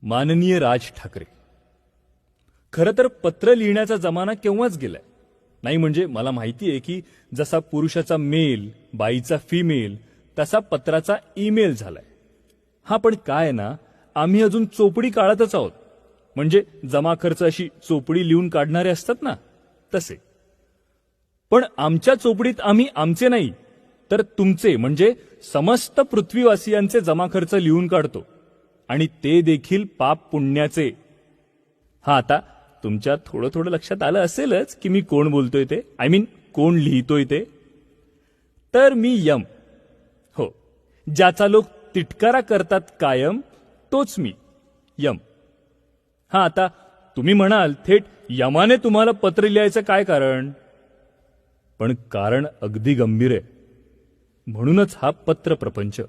माननीय राज ठाकरे, खरं तर पत्र लिहिण्याचा जमाना केव्हाच गेलाय. नाही म्हणजे मला माहिती आहे की जसा पुरुषाचा मेल, बाईचा फिमेल, तसा पत्राचा ईमेल झालाय. हा पण काय ना, आम्ही अजून चोपडी काढतच आहोत. म्हणजे जमा खर्च अशी चोपडी लिहून काढणारे असतात ना, तसे. पण आमच्या चोपडीत आम्ही आमचे नाही तर तुमचे म्हणजे समस्त पृथ्वीवासियांचे जमा खर्च लिहून काढतो, आणि ते देखील पाप पुण्याचे. हा, आता तुमच्या थोडं थोडं लक्षात आलं असेलच की मी कोण बोलतोय ते, आय मीन कोण लिहितोय ते. तर मी यम, हो, ज्याचा लोक तिटकारा करतात कायम, तोच मी यम. हा, आता तुम्ही म्हणाल थेट यमाने तुम्हाला पत्र लिहायचं काय कारण? पण कारण अगदी गंभीर आहे. म्हणूनच हा पत्र प्रपंच.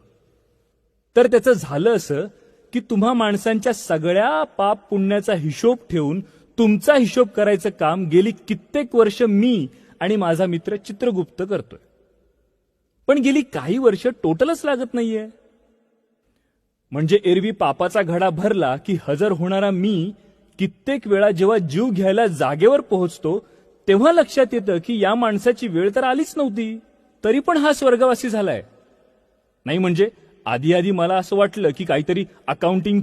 तर त्याचं झालं असं की तुम्हा माणसांच्या सगळ्या पाप पुण्याचा हिशोब ठेवून तुमचा हिशोब करायचं काम गेली कित्येक वर्ष मी आणि माझा मित्र चित्रगुप्त करतोय. पण गेली काही वर्ष टोटलच लागत नाहीये. म्हणजे एरवी पापाचा घडा भरला की हजर होणारा मी कित्येक वेळा जेव्हा जीव घ्यायला जागेवर पोहोचतो तेव्हा लक्षात येतं की या माणसाची वेळ तर आलीच नव्हती, तरी पण हा स्वर्गवासी झालाय. नाही म्हणजे आधी मला असं वाटलं की काहीतरी अकाउंटिंग